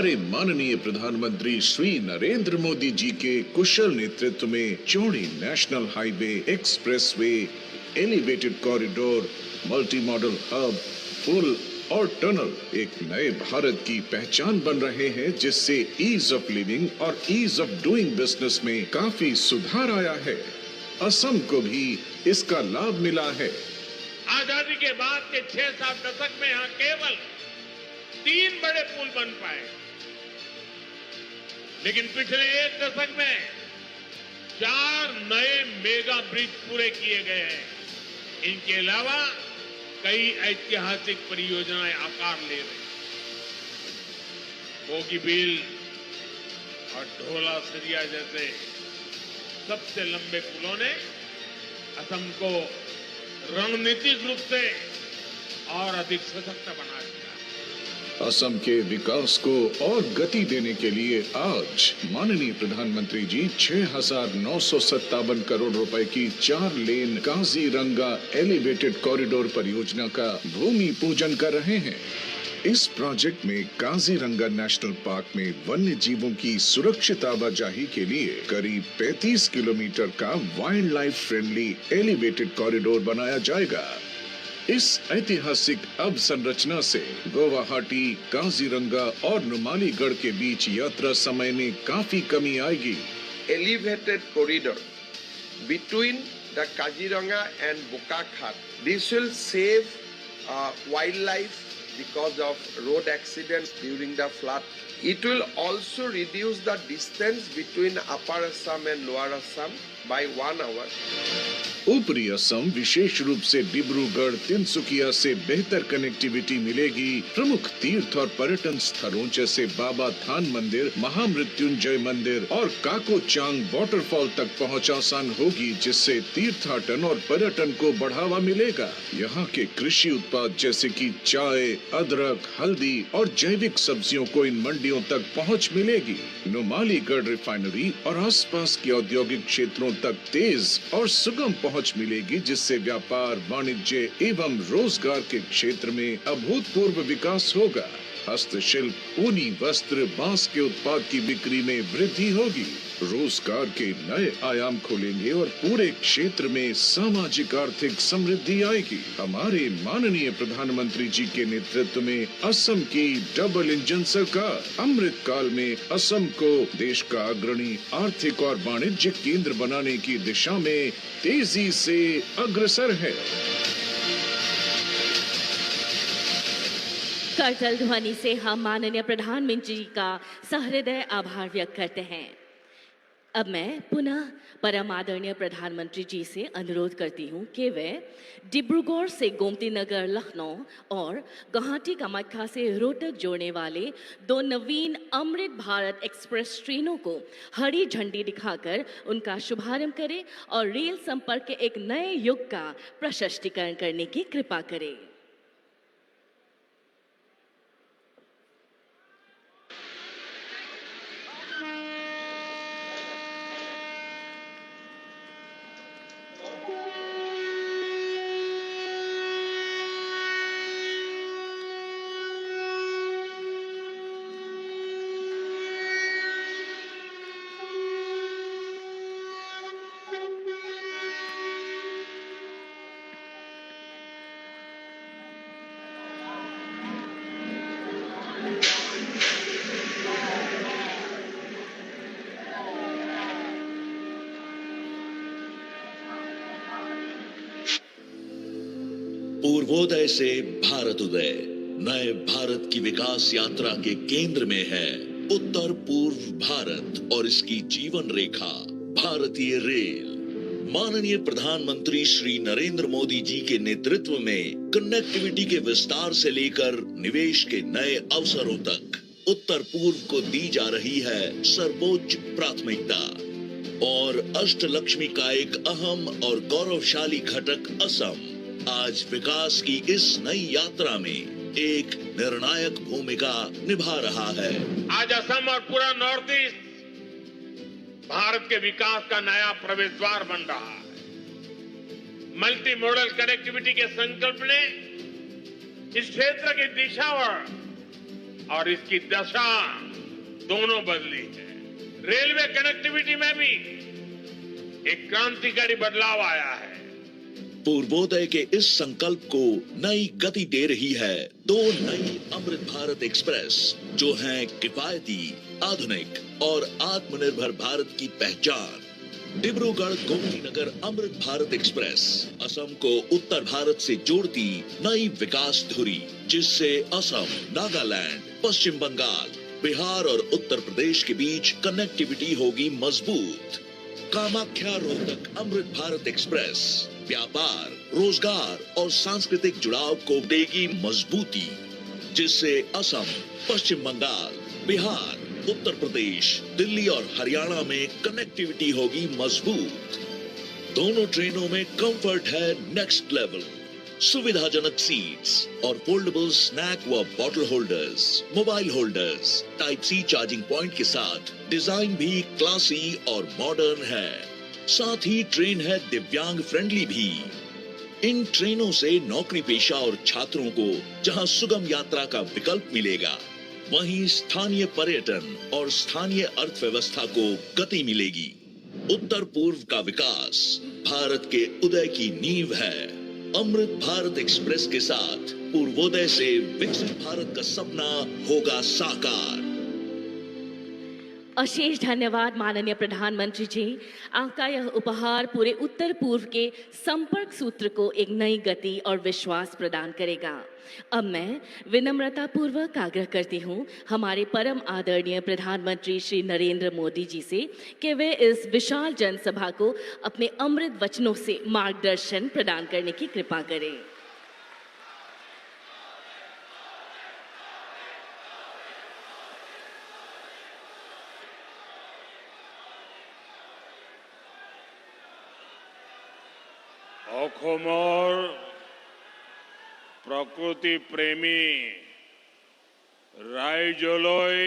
हमारे माननीय प्रधानमंत्री श्री नरेंद्र मोदी जी के कुशल नेतृत्व में चौड़ी national highway, expressway, elevated corridor, multi modal hub, पुल और टनल एक नए भारत की पहचान बन रहे हैं, जिससे ईज ऑफ लिविंग और ईज ऑफ डूइंग बिजनेस में काफी सुधार आया है। असम को भी इसका लाभ मिला है। आजादी के बाद के 6-7 दशक में यहाँ केवल 3 बड़े पुल बन पाए, लेकिन पिछले 1 दशक में 4 नए मेगा ब्रिज पूरे किए गए हैं। इनके अलावा कई ऐतिहासिक परियोजनाएं आकार ले रही। बोगीबील और ढोला सरिया जैसे सबसे लंबे पुलों ने असम को रणनीतिक रूप से और अधिक सशक्त बना दिया। असम के विकास को और गति देने के लिए आज माननीय प्रधानमंत्री जी 6,957 करोड़ रुपए की 4 लेन काजीरंगा एलिवेटेड कॉरिडोर परियोजना का भूमि पूजन कर रहे हैं। इस प्रोजेक्ट में काजीरंगा नेशनल पार्क में वन्य जीवों की सुरक्षित आवाजाही के लिए करीब 35 किलोमीटर का wild life friendly elevated corridor बनाया जाएगा। इस ऐतिहासिक अवसंरचना से गुवाहाटी, काजीरंगा और नुमालीगढ़ के बीच यात्रा समय में काफी कमी आएगी। Elevated corridor between the Kaziranga and Bokakhat. This will save wildlife because of road accidents during the flood. It will also reduce the distance between Upper Assam and Lower Assam by 1 hour. ऊपरी असम विशेष रूप से डिब्रूगढ़, तिनसुकिया से बेहतर connectivity मिलेगी। प्रमुख तीर्थ और पर्यटन स्थलों जैसे बाबा थान मंदिर, महामृत्युंजय मंदिर और काकोचांग वाटरफॉल तक पहुंच आसान होगी, जिससे तीर्थाटन और पर्यटन को बढ़ावा मिलेगा। यहाँ के कृषि उत्पाद जैसे कि चाय, अदरक, हल्दी और जैविक सब्जियों को इन मंडियों तक पहुँच मिलेगी। नुमालीगढ़ रिफाइनरी और आसपास के औद्योगिक क्षेत्रों तक तेज और सुगम पहुंच मिलेगी, जिससे व्यापार, वाणिज्य एवं रोजगार के क्षेत्र में अभूतपूर्व विकास होगा। हस्तशिल्प, ऊनी वस्त्र, बांस के उत्पाद की बिक्री में वृद्धि होगी। रोजगार के नए आयाम खोलेंगे और पूरे क्षेत्र में सामाजिक आर्थिक समृद्धि आएगी। हमारे माननीय प्रधानमंत्री जी के नेतृत्व में असम की डबल इंजन सरकार अमृत काल में असम को देश का अग्रणी आर्थिक और वाणिज्यिक केंद्र बनाने की दिशा में तेजी से अग्रसर है। करतल ध्वनि से हम माननीय प्रधानमंत्री जी का सहृदय आभार व्यक्त करते हैं। अब मैं पुनः परम आदरणीय प्रधानमंत्री जी से अनुरोध करती हूँ कि वे डिब्रूगढ़ से गोमती नगर, लखनऊ और गुवाहाटी कामाख्या से रोहतक जोड़ने वाले 2 नवीन अमृत भारत एक्सप्रेस ट्रेनों को हरी झंडी दिखाकर उनका शुभारंभ करें और रेल संपर्क के एक नए युग का प्रशस्तीकरण करने की कृपा करें। पूर्वोदय से भारत उदय, नए भारत की विकास यात्रा के केंद्र में है उत्तर पूर्व भारत और इसकी जीवन रेखा भारतीय रेल। माननीय प्रधानमंत्री श्री नरेंद्र मोदी जी के नेतृत्व में कनेक्टिविटी के विस्तार से लेकर निवेश के नए अवसरों तक उत्तर पूर्व को दी जा रही है सर्वोच्च प्राथमिकता। और अष्टलक्ष्मी का एक अहम और गौरवशाली घटक असम आज विकास की इस नई यात्रा में एक निर्णायक भूमिका निभा रहा है। आज असम और पूरा नॉर्थ ईस्ट भारत के विकास का नया प्रवेश द्वार बन रहा है। मल्टी मॉडल कनेक्टिविटी के संकल्प ने इस क्षेत्र की दिशा और इसकी दशा दोनों बदली है। रेलवे कनेक्टिविटी में भी एक क्रांतिकारी बदलाव आया है। पूर्वोदय के इस संकल्प को नई गति दे रही है दो नई अमृत भारत एक्सप्रेस, जो हैं किफायती, आधुनिक और आत्मनिर्भर भारत की पहचान। डिब्रूगढ़ गोमतीनगर अमृत भारत एक्सप्रेस असम को उत्तर भारत से जोड़ती नई विकास धुरी, जिससे असम, नागालैंड, पश्चिम बंगाल, बिहार और उत्तर प्रदेश के बीच कनेक्टिविटी होगी मजबूत। कामाख्या रोहतक अमृत भारत एक्सप्रेस व्यापार, रोजगार और सांस्कृतिक जुड़ाव को देगी मजबूती, जिससे असम, पश्चिम बंगाल, बिहार, उत्तर प्रदेश, दिल्ली और हरियाणा में कनेक्टिविटी होगी मजबूत। दोनों ट्रेनों में कंफर्ट है नेक्स्ट लेवल, सुविधाजनक सीट्स और फोल्डेबल स्नैक व bottle holders, mobile holders, type C charging point के साथ डिजाइन भी क्लासी और मॉडर्न है। साथ ही ट्रेन है दिव्यांग फ्रेंडली भी। इन ट्रेनों से नौकरी पेशा और छात्रों को जहां सुगम यात्रा का विकल्प मिलेगा, वहीं स्थानीय पर्यटन और स्थानीय अर्थव्यवस्था को गति मिलेगी। उत्तर पूर्व का विकास भारत के उदय की नींव है। अमृत भारत एक्सप्रेस के साथ पूर्वोदय से विकसित भारत का सपना होगा साकार। अशेष धन्यवाद माननीय प्रधानमंत्री जी। आपका यह उपहार पूरे उत्तर पूर्व के संपर्क सूत्र को एक नई गति और विश्वास प्रदान करेगा। अब मैं विनम्रता पूर्वक आग्रह करती हूँ हमारे परम आदरणीय प्रधानमंत्री श्री नरेंद्र मोदी जी से कि वे इस विशाल जनसभा को अपने अमृत वचनों से मार्गदर्शन प्रदान करने की कृपा करें। অসমৰ প্ৰকৃতি প্ৰেমী ৰাইজলৈ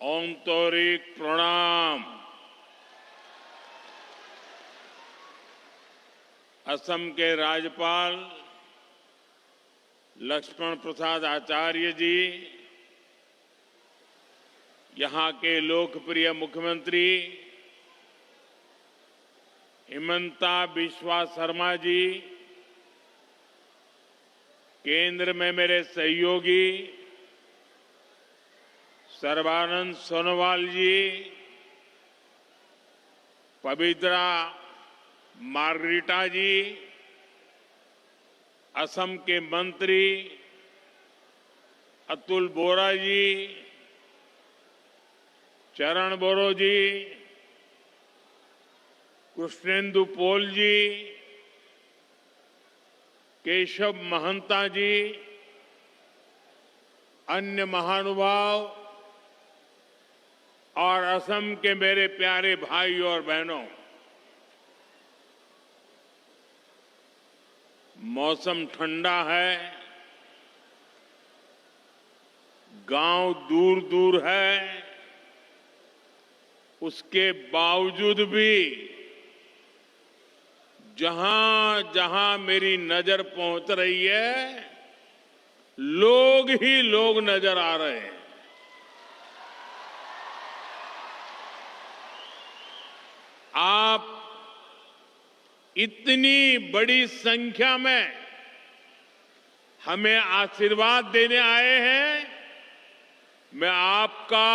আন্তৰিক প্ৰণাম। असम के राज्यपाल लक्ष्मण प्रसाद आचार्य जी, यहाँ के लोकप्रिय मुख्यमंत्री हिमंता बिस्वा शर्मा जी, केंद्र में मेरे सहयोगी सर्बानंद सोनोवाल जी, पवित्रा मार्गरीटा जी, असम के मंत्री अतुल बोरा जी, चरण बोरो जी, कृष्णेंदु पोल जी, केशव महंता जी, अन्य महानुभाव और असम के मेरे प्यारे भाई और बहनों, मौसम ठंडा है, गांव दूर दूर है, उसके बावजूद भी जहां जहां मेरी नजर पहुंच रही है, लोग ही लोग नजर आ रहे हैं। आप इतनी बड़ी संख्या में हमें आशीर्वाद देने आए हैं, मैं आपका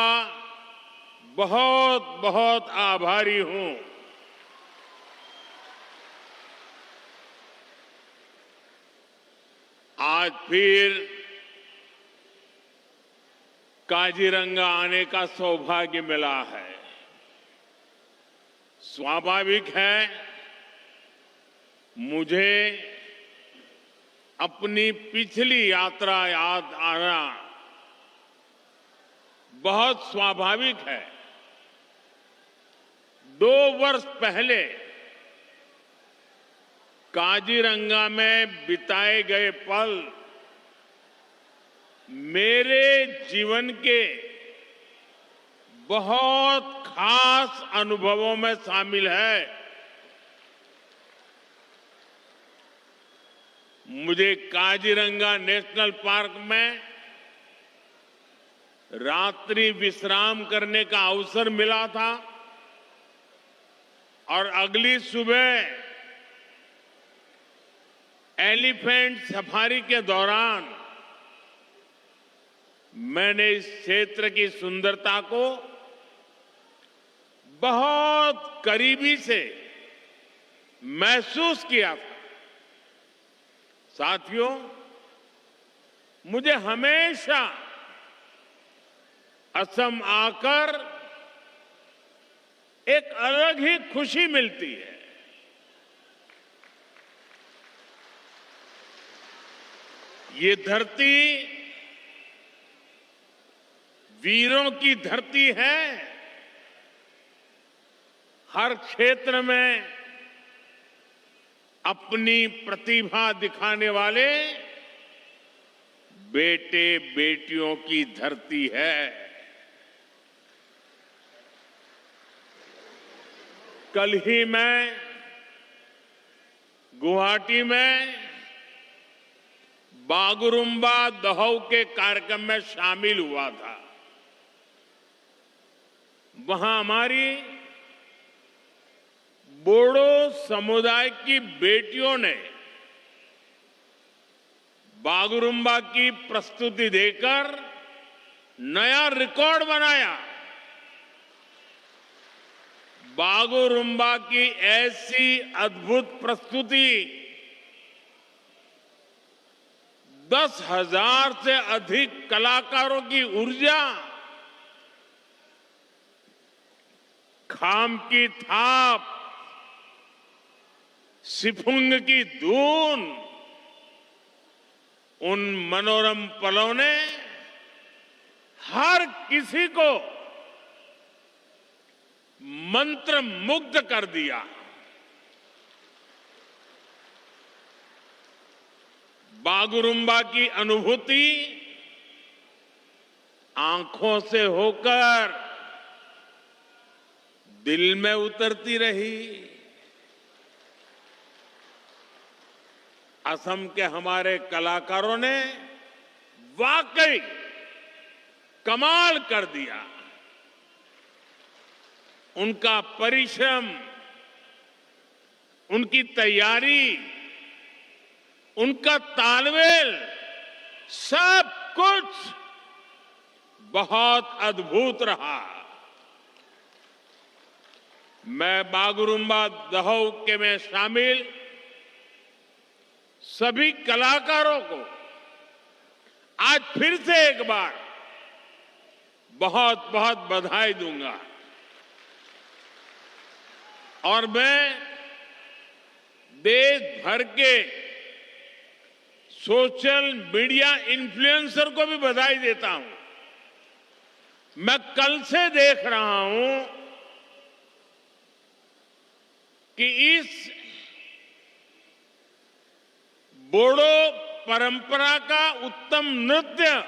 बहुत बहुत आभारी हूं। आज फिर काजीरंगा आने का सौभाग्य मिला है। स्वाभाविक है, मुझे अपनी पिछली यात्रा याद आना बहुत स्वाभाविक है। 2 वर्ष पहले काजीरंगा में बिताए गए पल मेरे जीवन के बहुत खास अनुभवों में शामिल है। मुझे काजीरंगा नेशनल पार्क में रात्रि विश्राम करने का अवसर मिला था और अगली सुबह एलिफेंट सफारी के दौरान मैंने इस क्षेत्र की सुंदरता को बहुत करीबी से महसूस किया था। साथियों, मुझे हमेशा असम आकर एक अलग ही खुशी मिलती है। ये धरती वीरों की धरती है। हर क्षेत्र में अपनी प्रतिभा दिखाने वाले बेटे बेटियों की धरती है। कल ही मैं गुवाहाटी में बागुरुम्बा दहौ के कार्यक्रम में शामिल हुआ था। वहां हमारी बोडो समुदाय की बेटियों ने बागुरुम्बा की प्रस्तुति देकर नया रिकॉर्ड बनाया। बागुरुम्बा की ऐसी अद्भुत प्रस्तुति 10,000 से अधिक कलाकारों की ऊर्जा, खाम की थाप, सिफुंग की धून, उन मनोरम पलों ने हर किसी को मंत्र मुग्ध कर दिया। बागुरुम्बा की अनुभूति आंखों से होकर दिल में उतरती रही। असम के हमारे कलाकारों ने वाकई कमाल कर दिया। उनका परिश्रम, उनकी तैयारी, उनका तालमेल, सब कुछ बहुत अद्भुत रहा। मैं बागुरुम्बा दहौ के में शामिल सभी कलाकारों को आज फिर से एक बार बहुत बहुत बधाई दूंगा। और मैं देश भर के सोशल मीडिया इन्फ्लुएंसर को भी बधाई देता हूं। मैं कल से देख रहा हूं कि इस बोडो परंपरा का उत्तम नृत्य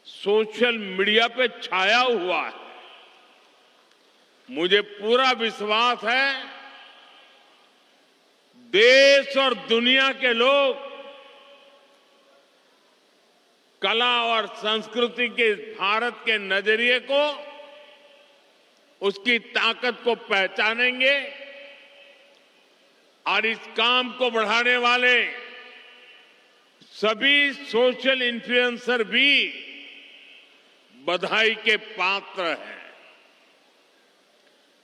सोशल मीडिया पे छाया हुआ है। मुझे पूरा विश्वास है देश और दुनिया के लोग कला और संस्कृति के भारत के नजरिए को, उसकी ताकत को पहचानेंगे और इस काम को बढ़ाने वाले सभी सोशल इन्फ्लुएंसर भी बधाई के पात्र हैं।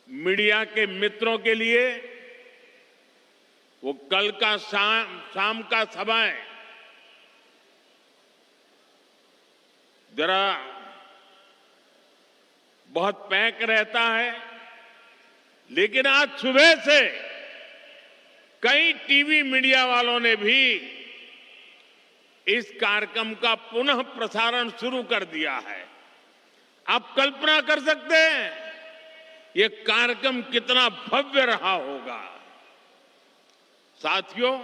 मीडिया के मित्रों के लिए वो कल का शाम का समय जरा बहुत पैक रहता है, लेकिन आज सुबह से कई टीवी मीडिया वालों ने भी इस कार्यक्रम का पुनः प्रसारण शुरू कर दिया है। आप कल्पना कर सकते हैं ये कार्यक्रम कितना भव्य रहा होगा। साथियों,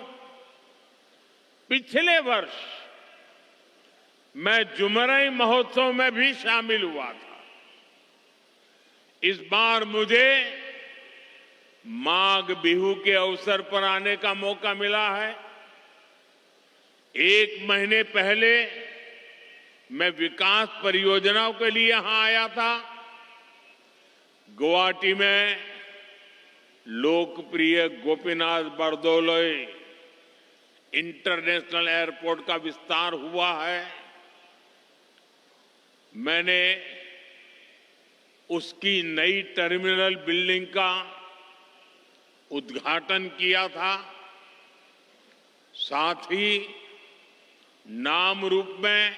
पिछले वर्ष मैं जुमरई महोत्सव में भी शामिल हुआ था। इस बार मुझे माघ बिहू के अवसर पर आने का मौका मिला है। एक महीने पहले मैं विकास परियोजनाओं के लिए यहां आया था। गुवाहाटी में लोकप्रिय गोपीनाथ बरदोलोई इंटरनेशनल एयरपोर्ट का विस्तार हुआ है। मैंने उसकी नई टर्मिनल बिल्डिंग का उद्घाटन किया था। साथ ही नाम रूप में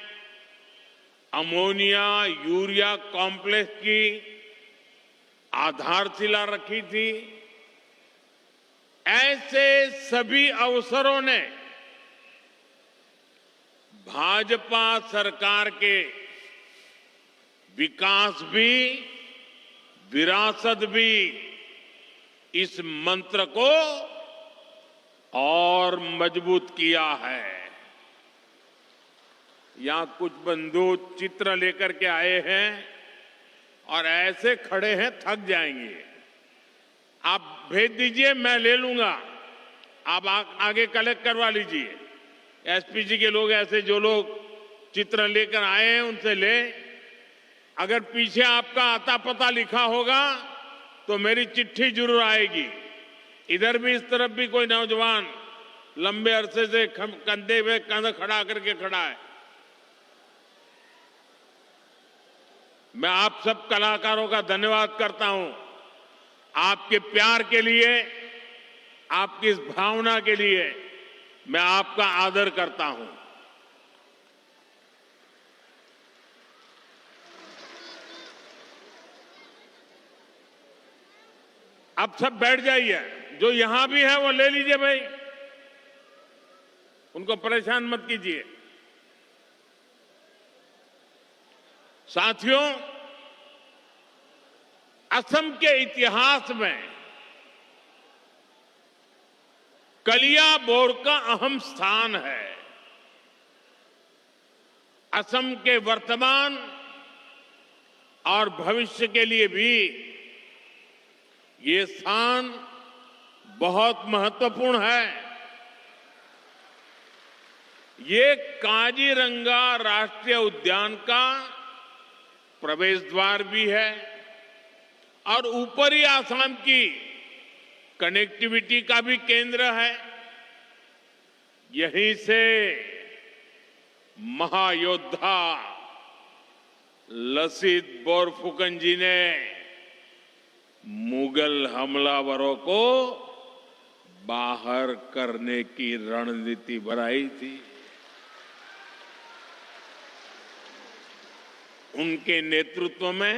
अमोनिया यूरिया कॉम्प्लेक्स की आधारशिला रखी थी। ऐसे सभी अवसरों ने भाजपा सरकार के विकास भी विरासत भी इस मंत्र को और मजबूत किया है। यहां कुछ बंधु चित्र लेकर के आए हैं और ऐसे खड़े हैं, थक जाएंगे। आप भेज दीजिए, मैं ले लूंगा। आप आगे कलेक्ट करवा लीजिए। एसपीजी के लोग, ऐसे जो लोग चित्र लेकर आए हैं उनसे ले। अगर पीछे आपका आता पता लिखा होगा तो मेरी चिट्ठी जरूर आएगी। इधर भी, इस तरफ भी कोई नौजवान लंबे अरसे से कंधे पे कंधा खड़ा करके खड़ा है। मैं आप सब कलाकारों का धन्यवाद करता हूं। आपके प्यार के लिए, आपकी इस भावना के लिए मैं आपका आदर करता हूं। आप सब बैठ जाइए। जो यहां भी है वो ले लीजिए भाई, उनको परेशान मत कीजिए। साथियों, असम के इतिहास में कलियाबोर का अहम स्थान है। असम के वर्तमान और भविष्य के लिए भी ये स्थान बहुत महत्वपूर्ण है। ये काजीरंगा राष्ट्रीय उद्यान का प्रवेश द्वार भी है और ऊपरी आसाम की कनेक्टिविटी का भी केंद्र है। यहीं से महायोद्धा लसित बोरफुकन जी ने मुगल हमलावरों को बाहर करने की रणनीति बनाई थी। उनके नेतृत्व में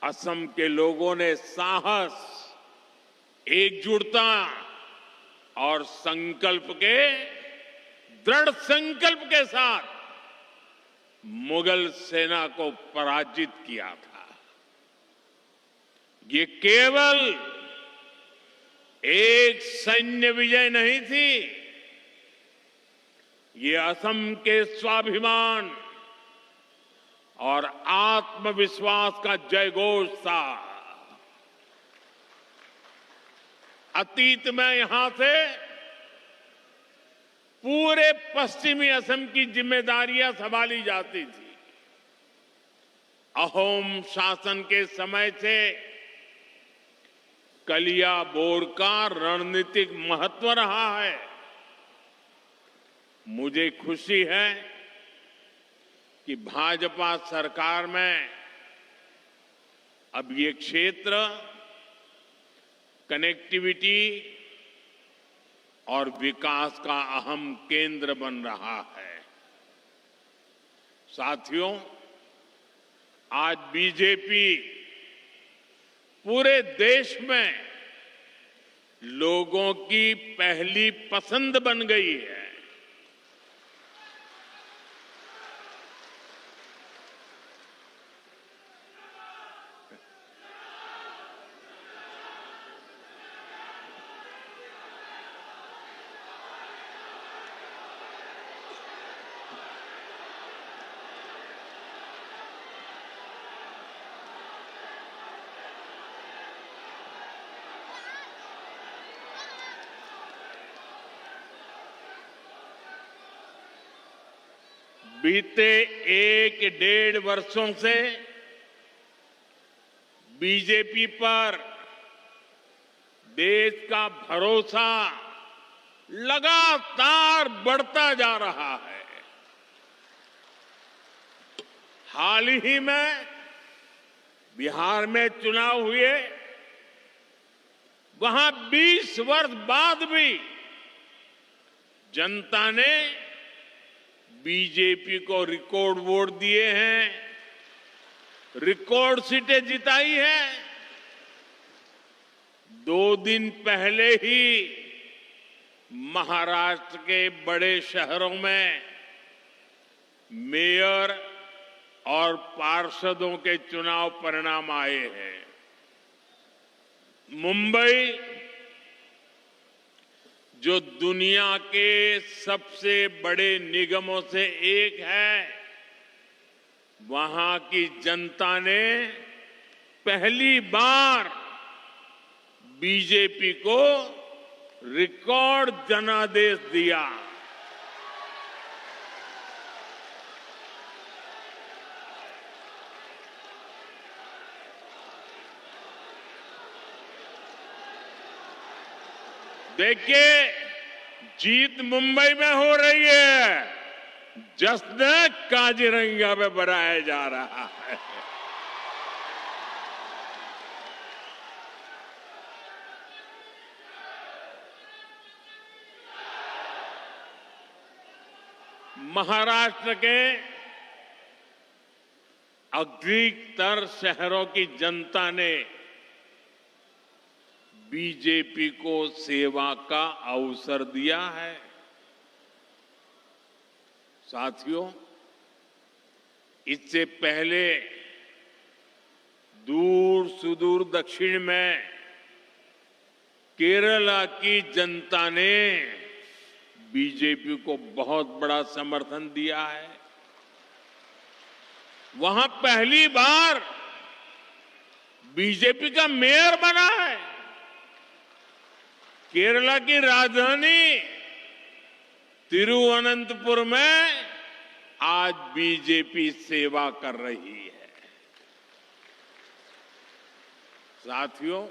असम के लोगों ने साहस, एकजुटता और दृढ़ संकल्प के साथ मुगल सेना को पराजित किया था। ये केवल एक सैन्य विजय नहीं थी, ये असम के स्वाभिमान और आत्मविश्वास का जयघोष था। अतीत में यहां से पूरे पश्चिमी असम की जिम्मेदारियां संभाली जाती थी। अहोम शासन के समय से कलियाबोर का रणनीतिक महत्व रहा है। मुझे खुशी है कि भाजपा सरकार में अब ये क्षेत्र कनेक्टिविटी और विकास का अहम केंद्र बन रहा है। साथियों, आज बीजेपी पूरे देश में लोगों की पहली पसंद बन गई है। बीते 1-1.5 वर्षों से बीजेपी पर देश का भरोसा लगातार बढ़ता जा रहा है। हाल ही में बिहार में चुनाव हुए, वहां 20 वर्ष बाद भी जनता ने बीजेपी को रिकॉर्ड वोट दिए हैं, रिकॉर्ड सीटें जिताई हैं। 2 दिन पहले ही महाराष्ट्र के बड़े शहरों में मेयर और पार्षदों के चुनाव परिणाम आए हैं। मुंबई, जो दुनिया के सबसे बड़े निगमों से एक है, वहां की जनता ने पहली बार बीजेपी को रिकॉर्ड जनादेश दिया। देखिए, जीत मुंबई में हो रही है, जश्न काजीरंगा में मनाया जा रहा है। महाराष्ट्र के अधिकतर शहरों की जनता ने बीजेपी को सेवा का अवसर दिया है। साथियों, इससे पहले दूर सुदूर दक्षिण में केरला की जनता ने बीजेपी को बहुत बड़ा समर्थन दिया है। वहां पहली बार बीजेपी का मेयर बना है। केरला की राजधानी तिरुवनंतपुरम में आज बीजेपी सेवा कर रही है। साथियों,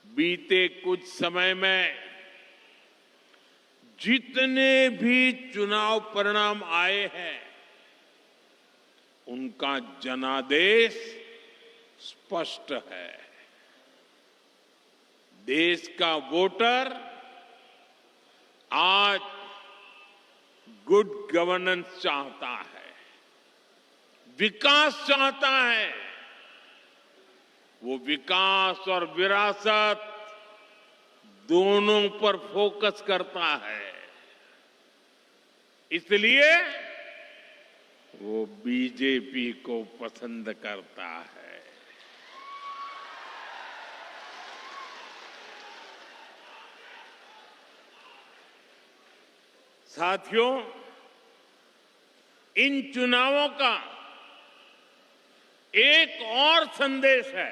बीते कुछ समय में जितने भी चुनाव परिणाम आए हैं, उनका जनादेश स्पष्ट है। देश का वोटर आज गुड गवर्नेंस चाहता है, विकास चाहता है। वो विकास और विरासत दोनों पर फोकस करता है। इसलिए वो बीजेपी को पसंद करता है। साथियों, इन चुनावों का एक और संदेश है।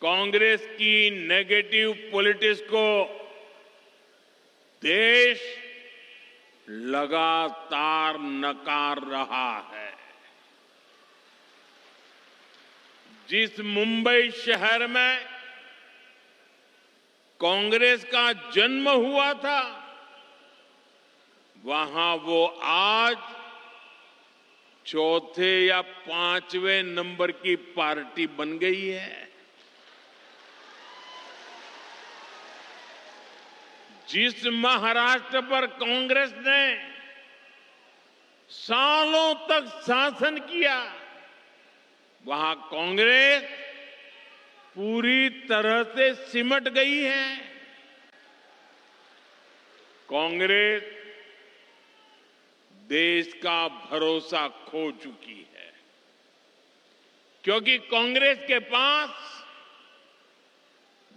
कांग्रेस की नेगेटिव पॉलिटिक्स को देश लगातार नकार रहा है। जिस मुंबई शहर में कांग्रेस का जन्म हुआ था, वहां वो आज 4थे या 5वें नंबर की पार्टी बन गई है। जिस महाराष्ट्र पर कांग्रेस ने सालों तक शासन किया, वहां कांग्रेस पूरी तरह से सिमट गई है। कांग्रेस देश का भरोसा खो चुकी है, क्योंकि कांग्रेस के पास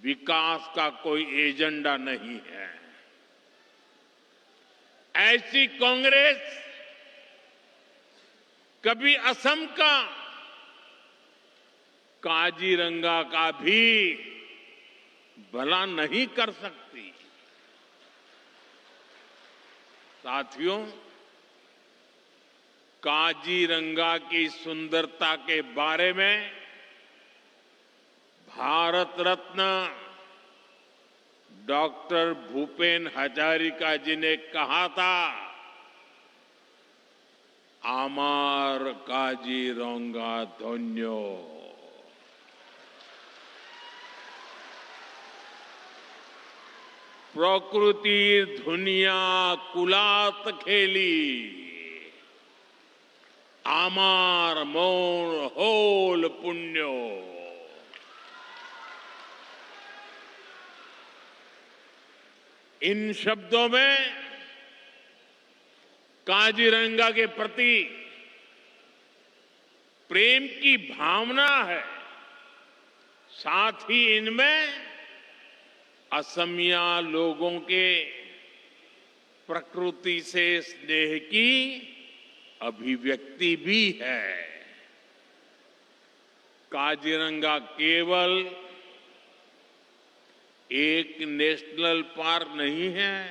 विकास का कोई एजेंडा नहीं है। ऐसी कांग्रेस कभी असम का काजीरंगा का भी भला नहीं कर सकती। साथियों, काजीरंगा की सुंदरता के बारे में भारत रत्न डॉक्टर भूपेन हजारिका जी ने कहा था, आमार काजीरंगा धन्यो। प्रकृति दुनिया कुलात खेली, आमार मोर होल पुण्यो। इन शब्दों में काजीरंगा के प्रति प्रेम की भावना है, साथ ही इनमें असमिया लोगों के प्रकृति से स्नेह की अभिव्यक्ति भी है। काजीरंगा केवल एक नेशनल पार्क नहीं है,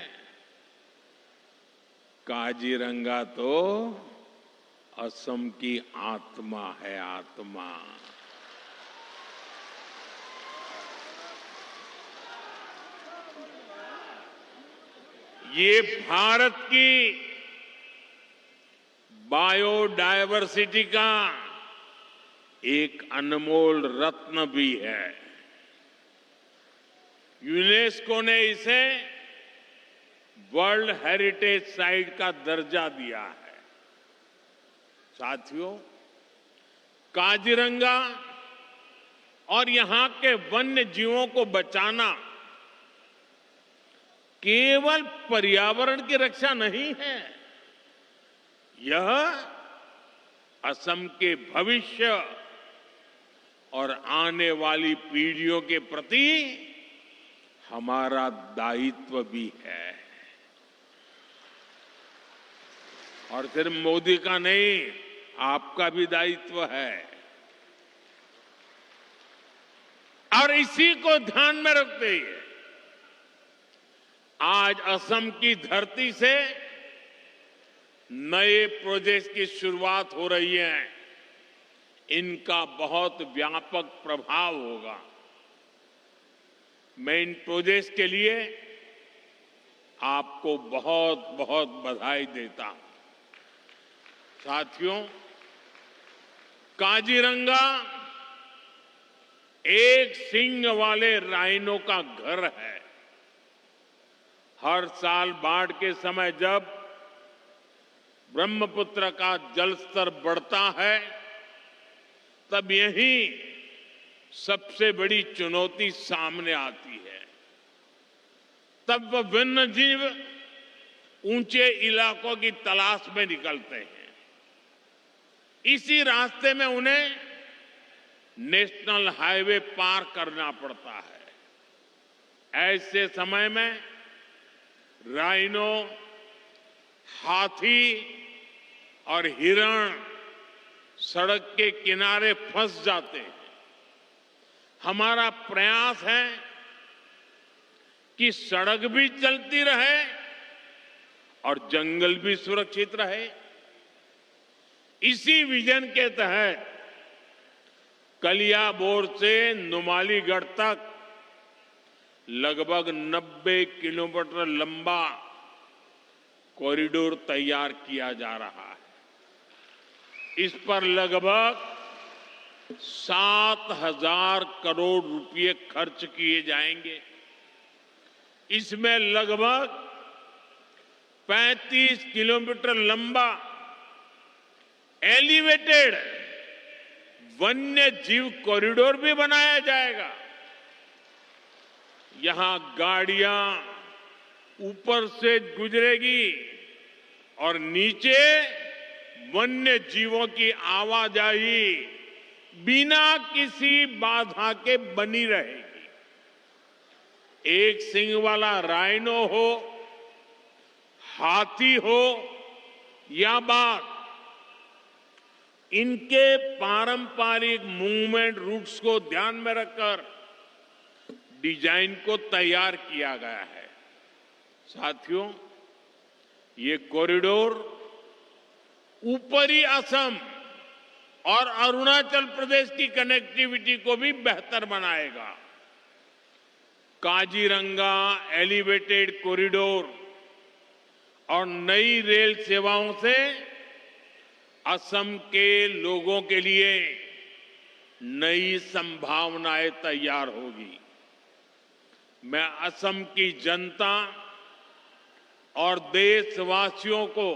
काजीरंगा तो असम की आत्मा है, आत्मा। ये भारत की बायोडायवर्सिटी का एक अनमोल रत्न भी है। यूनेस्को ने इसे वर्ल्ड हेरिटेज साइट का दर्जा दिया है। साथियों, काजीरंगा और यहां के वन्य जीवों को बचाना केवल पर्यावरण की रक्षा नहीं है, यह असम के भविष्य और आने वाली पीढ़ियों के प्रति हमारा दायित्व भी है। और सिर्फ मोदी का नहीं, आपका भी दायित्व है। और इसी को ध्यान में रखते हुए आज असम की धरती से नए प्रोजेक्ट की शुरुआत हो रही है। इनका बहुत व्यापक प्रभाव होगा। मैं इन प्रोजेक्ट के लिए आपको बहुत बहुत बधाई देता हूं। साथियों, काजीरंगा एक सींग वाले राइनो का घर है। हर साल बाढ़ के समय जब ब्रह्मपुत्र का जल स्तर बढ़ता है, तब यही सबसे बड़ी चुनौती सामने आती है। तब वह वन्य जीव ऊंचे इलाकों की तलाश में निकलते हैं। इसी रास्ते में उन्हें नेशनल हाईवे पार करना पड़ता है। ऐसे समय में राइनो, हाथी और हिरण सड़क के किनारे फंस जाते हैं। हमारा प्रयास है कि सड़क भी चलती रहे और जंगल भी सुरक्षित रहे। इसी विजन के तहत कलियाबोर से नुमालीगढ़ तक लगभग 90 किलोमीटर लंबा कॉरिडोर तैयार किया जा रहा है। इस पर लगभग 7,000 करोड़ रुपए खर्च किए जाएंगे। इसमें लगभग 35 किलोमीटर लंबा एलिवेटेड वन्य जीव कॉरिडोर भी बनाया जाएगा। यहां गाड़ियां ऊपर से गुजरेगी और नीचे वन्य जीवों की आवाजाही बिना किसी बाधा के बनी रहेगी। एक सींग वाला राइनो हो, हाथी हो या बाघ, इनके पारंपरिक मूवमेंट रूट्स को ध्यान में रखकर डिजाइन को तैयार किया गया है। साथियों, ये कॉरिडोर ऊपरी असम और अरुणाचल प्रदेश की कनेक्टिविटी को भी बेहतर बनाएगा। काजीरंगा एलिवेटेड कॉरिडोर और नई रेल सेवाओं से असम के लोगों के लिए नई संभावनाएं तैयार होगी। मैं असम की जनता और देशवासियों को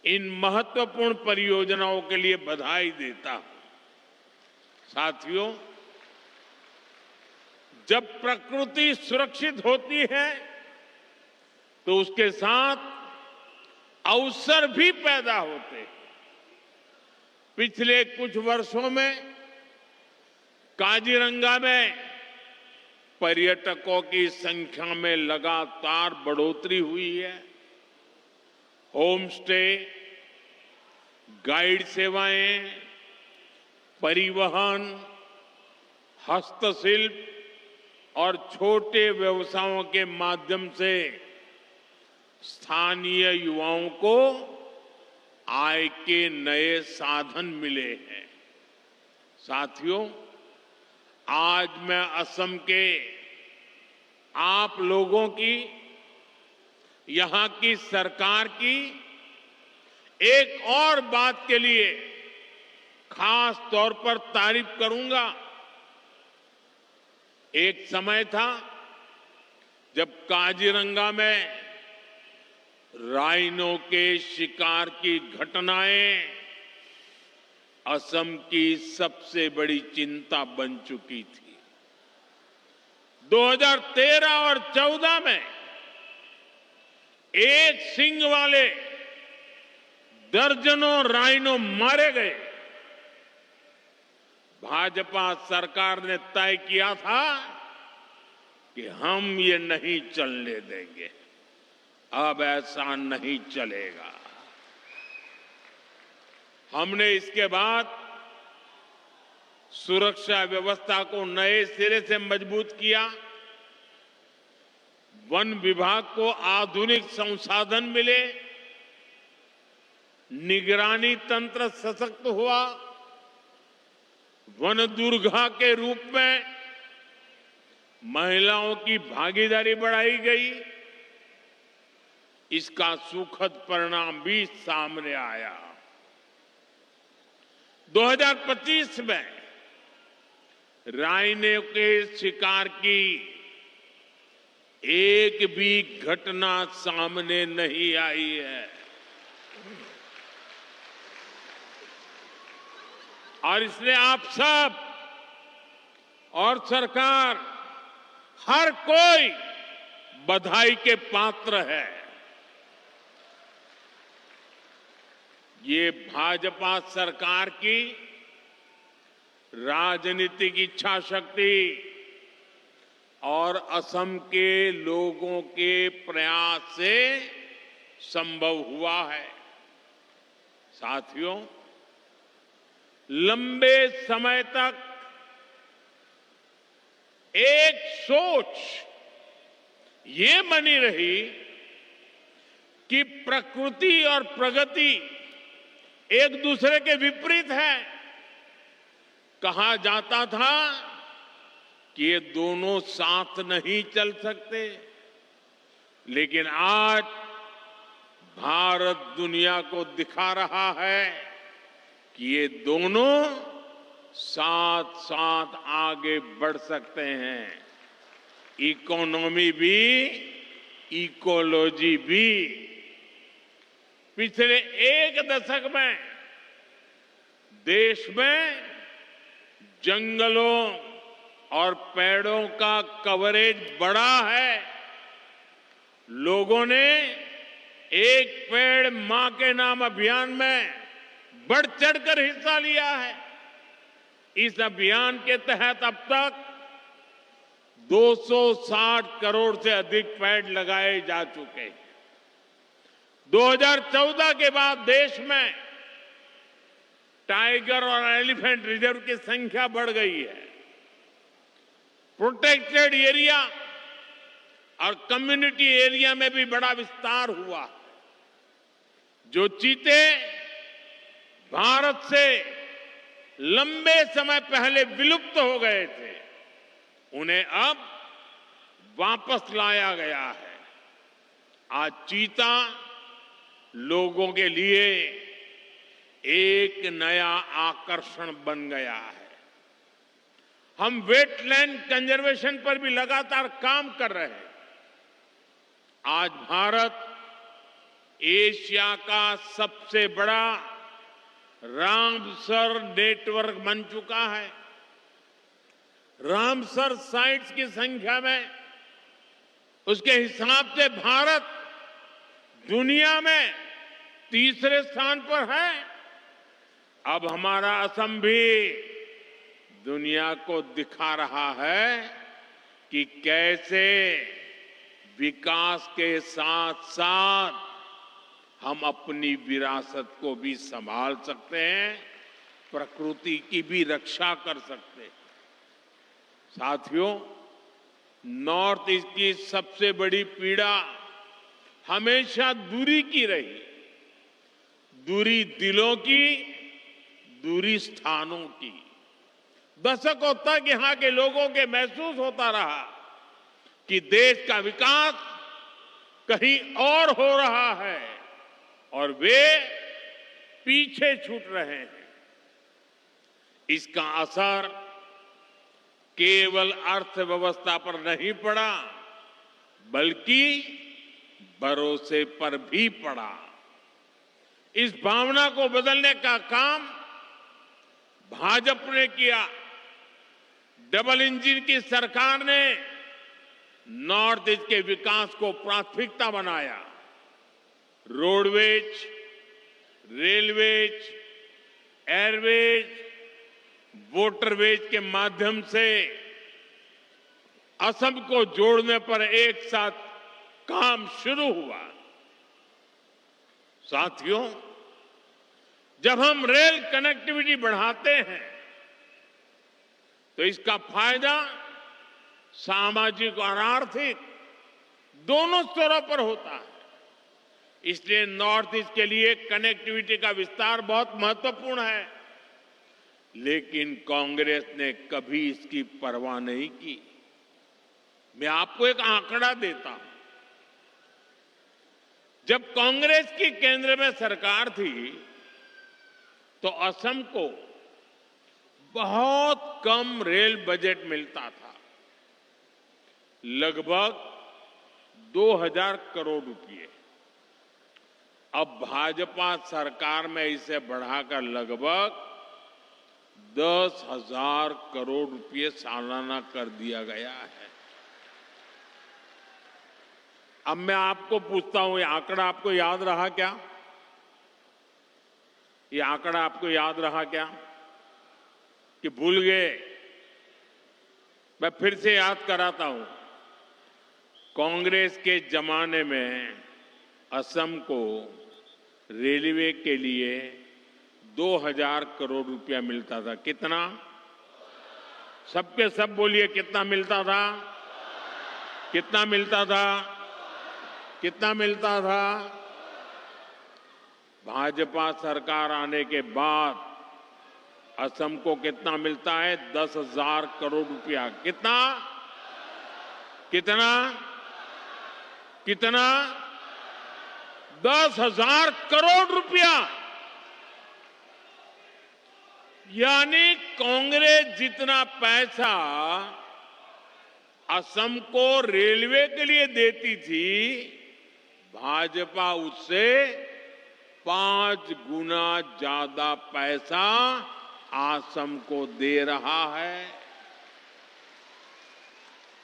इन महत्वपूर्ण परियोजनाओं के लिए बधाई देता हूं। साथियों, जब प्रकृति सुरक्षित होती है तो उसके साथ अवसर भी पैदा होते हैं। पिछले कुछ वर्षों में काजीरंगा में पर्यटकों की संख्या में लगातार बढ़ोतरी हुई है। होम स्टे, गाइड सेवाएं, परिवहन, हस्तशिल्प और छोटे व्यवसायों के माध्यम से स्थानीय युवाओं को आय के नए साधन मिले हैं। साथियों, आज मैं असम के आप लोगों की, यहां की सरकार की एक और बात के लिए खास तौर पर तारीफ करूंगा। एक समय था जब काजीरंगा में राइनो के शिकार की घटनाएं असम की सबसे बड़ी चिंता बन चुकी थी। 2013 और 14 में एक सींग वाले दर्जनों राइनो मारे गए। भाजपा सरकार ने तय किया था कि हम ये नहीं चलने देंगे। अब ऐसा नहीं चलेगा। हमने इसके बाद सुरक्षा व्यवस्था को नए सिरे से मजबूत किया। वन विभाग को आधुनिक संसाधन मिले, निगरानी तंत्र सशक्त हुआ, वन दुर्गा के रूप में महिलाओं की भागीदारी बढ़ाई गई। इसका सुखद परिणाम भी सामने आया। 2025 में राइनो के शिकार की एक भी घटना सामने नहीं आई है और इसलिए आप सब और सरकार, हर कोई बधाई के पात्र है। ये भाजपा सरकार की राजनीतिक इच्छा शक्ति और असम के लोगों के प्रयास से संभव हुआ है। साथियों, लंबे समय तक एक सोच ये बनी रही कि प्रकृति और प्रगति एक दूसरे के विपरीत है। कहा जाता था कि ये दोनों साथ नहीं चल सकते, लेकिन आज भारत दुनिया को दिखा रहा है कि ये दोनों साथ साथ आगे बढ़ सकते हैं। इकोनॉमी भी, इकोलॉजी भी। पिछले एक दशक में देश में जंगलों और पेड़ों का कवरेज बढ़ा है। लोगों ने एक पेड़ मां के नाम अभियान में बढ़ चढ़कर हिस्सा लिया है। इस अभियान के तहत अब तक 260 करोड़ से अधिक पेड़ लगाए जा चुके हैं। 2014 के बाद देश में टाइगर और एलिफेंट रिजर्व की संख्या बढ़ गई है। प्रोटेक्टेड एरिया और कम्युनिटी एरिया में भी बड़ा विस्तार हुआ। जो चीते भारत से लंबे समय पहले विलुप्त हो गए थे, उन्हें अब वापस लाया गया है। आज चीता लोगों के लिए एक नया आकर्षण बन गया है। हम वेटलैंड कंजर्वेशन पर भी लगातार काम कर रहे हैं। आज भारत एशिया का सबसे बड़ा रामसर नेटवर्क बन चुका है। रामसर साइट्स की संख्या में उसके हिसाब से भारत दुनिया में तीसरे स्थान पर है। अब हमारा असम भी दुनिया को दिखा रहा है कि कैसे विकास के साथ साथ हम अपनी विरासत को भी संभाल सकते हैं, प्रकृति की भी रक्षा कर सकते हैं। साथियों, नॉर्थ ईस्ट की सबसे बड़ी पीड़ा हमेशा दूरी की रही। दूरी दिलों की, दूरी स्थानों की। दशकों तक यहां के लोगों के महसूस होता रहा कि देश का विकास कहीं और हो रहा है और वे पीछे छूट रहे हैं। इसका असर केवल अर्थव्यवस्था पर नहीं पड़ा, बल्कि भरोसे पर भी पड़ा। इस भावना को बदलने का काम भाजपा ने किया। डबल इंजन की सरकार ने नॉर्थ ईस्ट के विकास को प्राथमिकता बनाया। रोडवेज, रेलवेज, एयरवेज, वाटरवेज के माध्यम से असम को जोड़ने पर एक साथ काम शुरू हुआ। साथियों, जब हम रेल कनेक्टिविटी बढ़ाते हैं तो इसका फायदा सामाजिक और आर्थिक दोनों स्तरों पर होता है। इसलिए नॉर्थ ईस्ट के लिए कनेक्टिविटी का विस्तार बहुत महत्वपूर्ण है। लेकिन कांग्रेस ने कभी इसकी परवाह नहीं की। मैं आपको एक आंकड़ा देता हूं। जब कांग्रेस की केंद्र में सरकार थी तो असम को बहुत कम रेल बजट मिलता था, लगभग 2000 करोड़ रुपए। अब भाजपा सरकार में इसे बढ़ाकर लगभग 10,000 करोड़ रुपए सालाना कर दिया गया है। अब मैं आपको पूछता हूं, ये आंकड़ा आपको याद रहा क्या? ये आंकड़ा आपको याद रहा क्या कि भूल गए? मैं फिर से याद कराता हूं। कांग्रेस के जमाने में असम को रेलवे के लिए 2000 करोड़ रुपया मिलता था। कितना? सबके सब बोलिए, कितना मिलता था? कितना मिलता था? कितना मिलता था? भाजपा सरकार आने के बाद असम को कितना मिलता है? 10,000 करोड़ रुपया। कितना? कितना? कितना? 10,000 करोड़ रुपया। यानी कांग्रेस जितना पैसा असम को रेलवे के लिए देती थी, भाजपा उससे 5 गुना ज्यादा पैसा असम को दे रहा है।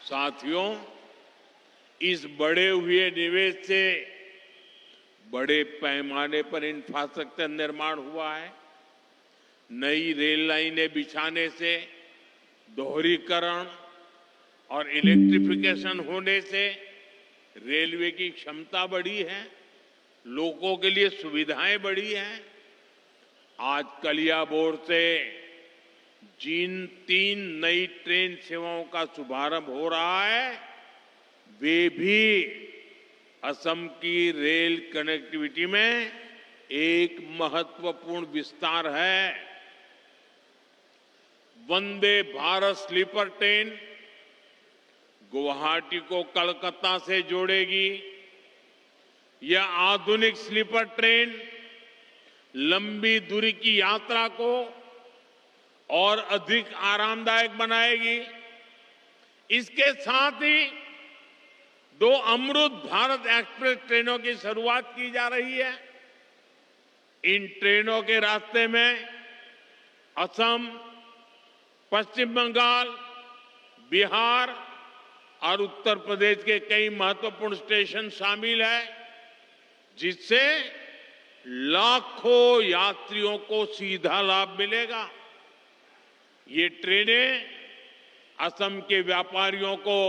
साथियों, इस बढ़े हुए निवेश से बड़े पैमाने पर इंफ्रास्ट्रक्चर निर्माण हुआ है। नई रेल लाइनें बिछाने से, दोहरीकरण और इलेक्ट्रिफिकेशन होने से रेलवे की क्षमता बढ़ी है, लोगों के लिए सुविधाएं बढ़ी हैं। आज कलियाबोर से जिन 3 नई ट्रेन सेवाओं का शुभारंभ हो रहा है, वे भी असम की रेल कनेक्टिविटी में एक महत्वपूर्ण विस्तार है। वंदे भारत स्लीपर ट्रेन गुवाहाटी को कलकत्ता से जोड़ेगी। यह आधुनिक स्लीपर ट्रेन लंबी दूरी की यात्रा को और अधिक आरामदायक बनाएगी। इसके साथ ही 2 अमृत भारत एक्सप्रेस ट्रेनों की शुरुआत की जा रही है। इन ट्रेनों के रास्ते में असम, पश्चिम बंगाल, बिहार और उत्तर प्रदेश के कई महत्वपूर्ण स्टेशन शामिल है, जिससे लाखों यात्रियों को सीधा लाभ मिलेगा। ये ट्रेनें असम के व्यापारियों को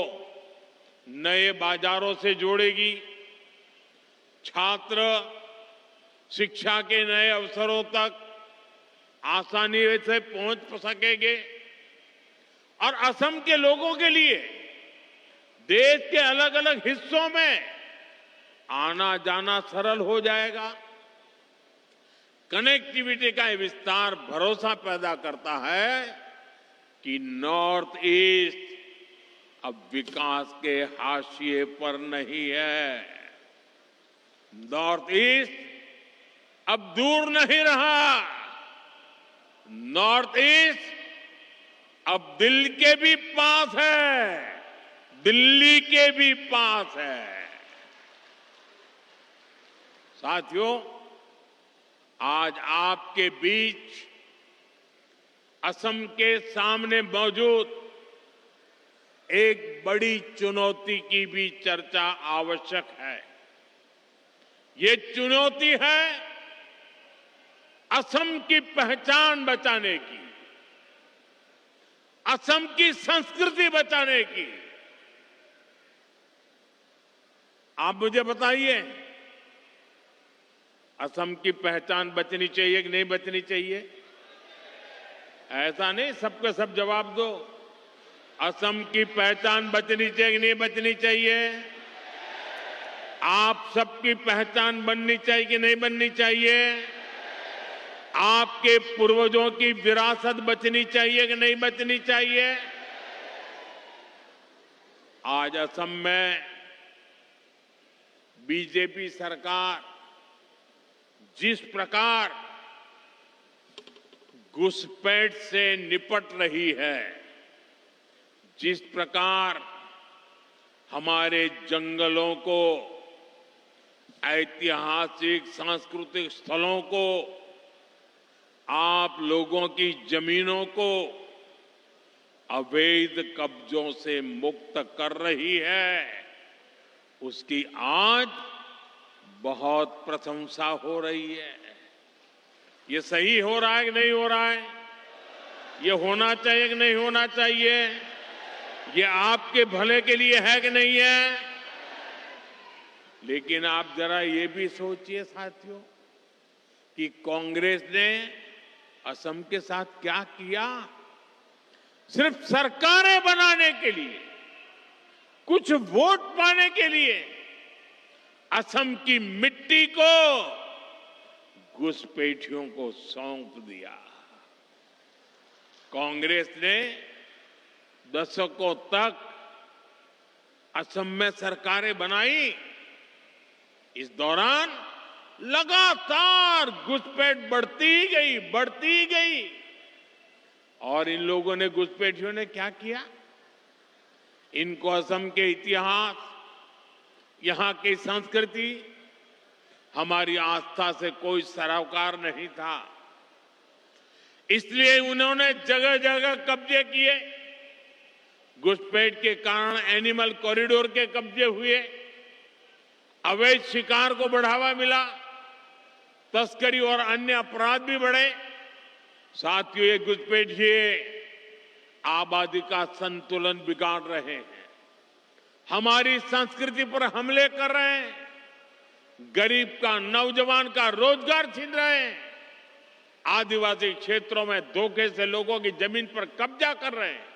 नए बाजारों से जोड़ेगी, छात्र शिक्षा के नए अवसरों तक आसानी से पहुंच सकेंगे और असम के लोगों के लिए देश के अलग अलग हिस्सों में आना जाना सरल हो जाएगा। कनेक्टिविटी का विस्तार भरोसा पैदा करता है कि नॉर्थ ईस्ट अब विकास के हाशिए पर नहीं है। नॉर्थ ईस्ट अब दूर नहीं रहा। नॉर्थ ईस्ट अब दिल के भी पास है, दिल्ली के भी पास है। साथियों, आज आपके बीच असम के सामने मौजूद एक बड़ी चुनौती की भी चर्चा आवश्यक है। ये चुनौती है असम की पहचान बचाने की, असम की संस्कृति बचाने की। आप मुझे बताइए, असम की पहचान बचनी चाहिए कि नहीं बचनी चाहिए? ऐसा नहीं सबके सब जवाब दो। असम की पहचान बचनी चाहिए कि नहीं बचनी चाहिए? आप सबकी पहचान बननी चाहिए कि नहीं बननी चाहिए? आपके पूर्वजों की विरासत बचनी चाहिए कि नहीं बचनी चाहिए? आज असम में बीजेपी सरकार जिस प्रकार घुसपैठ से निपट रही है, जिस प्रकार हमारे जंगलों को, ऐतिहासिक सांस्कृतिक स्थलों को, आप लोगों की जमीनों को अवैध कब्जों से मुक्त कर रही है, उसकी आज बहुत प्रशंसा हो रही है। ये सही हो रहा है कि नहीं हो रहा है? ये होना चाहिए कि नहीं होना चाहिए? ये आपके भले के लिए है कि नहीं है? लेकिन आप जरा ये भी सोचिए साथियों कि कांग्रेस ने असम के साथ क्या किया। सिर्फ सरकारें बनाने के लिए, कुछ वोट पाने के लिए असम की मिट्टी को घुसपैठियों को सौंप दिया। कांग्रेस ने दशकों तक असम में सरकारें बनाई। इस दौरान लगातार घुसपैठ बढ़ती गई। और इन लोगों ने, घुसपैठियों ने क्या किया? इनको असम के इतिहास, यहां की संस्कृति, हमारी आस्था से कोई सरोकार नहीं था। इसलिए उन्होंने जगह जगह कब्जे किए। घुसपैठ के कारण एनिमल कॉरिडोर के कब्जे हुए, अवैध शिकार को बढ़ावा मिला, तस्करी और अन्य अपराध भी बढ़े। साथियों, ये घुसपैठिए आबादी का संतुलन बिगाड़ रहे हैं, हमारी संस्कृति पर हमले कर रहे हैं, गरीब का, नौजवान का रोजगार छीन रहे हैं, आदिवासी क्षेत्रों में धोखे से लोगों की जमीन पर कब्जा कर रहे हैं।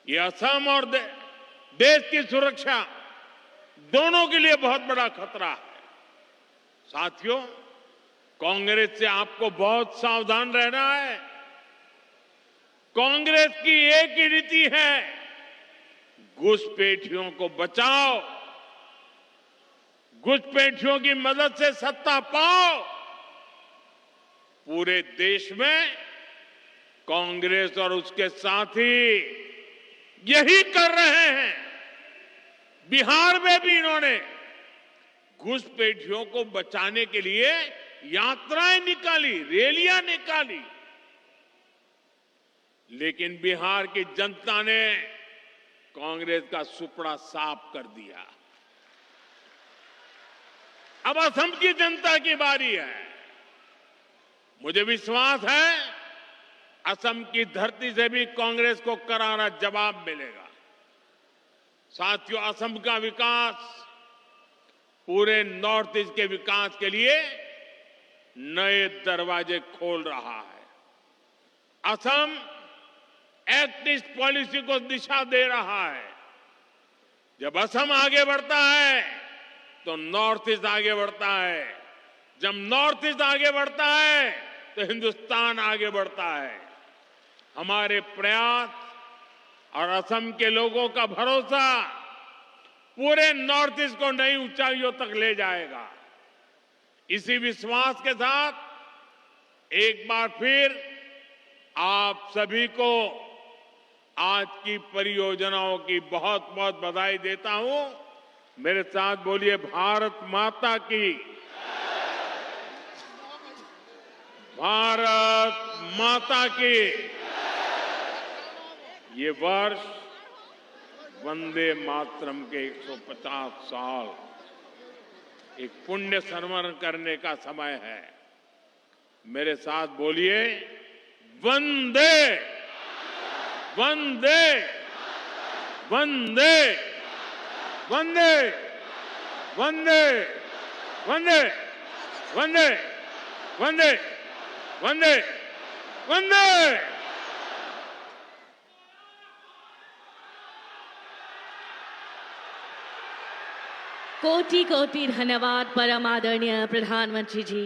ये असम और देश की सुरक्षा दोनों के लिए बहुत बड़ा खतरा है। साथियों, कांग्रेस से आपको बहुत सावधान रहना है। कांग्रेस की एक ही नीति है, घुसपैठियों को बचाओ, घुसपैठियों की मदद से सत्ता पाओ। पूरे देश में कांग्रेस और उसके साथी यही कर रहे हैं। बिहार में भी इन्होंने घुसपैठियों को बचाने के लिए यात्राएं निकाली, रैलियां निकाली, लेकिन बिहार की जनता ने कांग्रेस का सुपड़ा साफ कर दिया। अब असम की जनता की बारी है। मुझे विश्वास है असम की धरती से भी कांग्रेस को करारा जवाब मिलेगा। साथियों, असम का विकास पूरे नॉर्थ ईस्ट के विकास के लिए नए दरवाजे खोल रहा है। असम एक्ट ईस्ट पॉलिसी को दिशा दे रहा है। जब असम आगे बढ़ता है तो नॉर्थ ईस्ट आगे बढ़ता है। जब नॉर्थ ईस्ट आगे बढ़ता है तो हिंदुस्तान आगे बढ़ता है। हमारे प्रयास और असम के लोगों का भरोसा पूरे नॉर्थ ईस्ट को नई ऊंचाइयों तक ले जाएगा। इसी विश्वास के साथ एक बार फिर आप सभी को आज की परियोजनाओं की बहुत बहुत बधाई देता हूं। मेरे साथ बोलिए, भारत माता की, भारत माता की। ये वर्ष वंदे मातरम के 150 साल एक पुण्य स्मरण करने का समय है। मेरे साथ बोलिए, वंदे वंदे वंदे वंदे वंदे वंदे वंदे वंदे वंदे वंदे। कोटि कोटि धन्यवाद परम आदरणीय प्रधानमंत्री जी।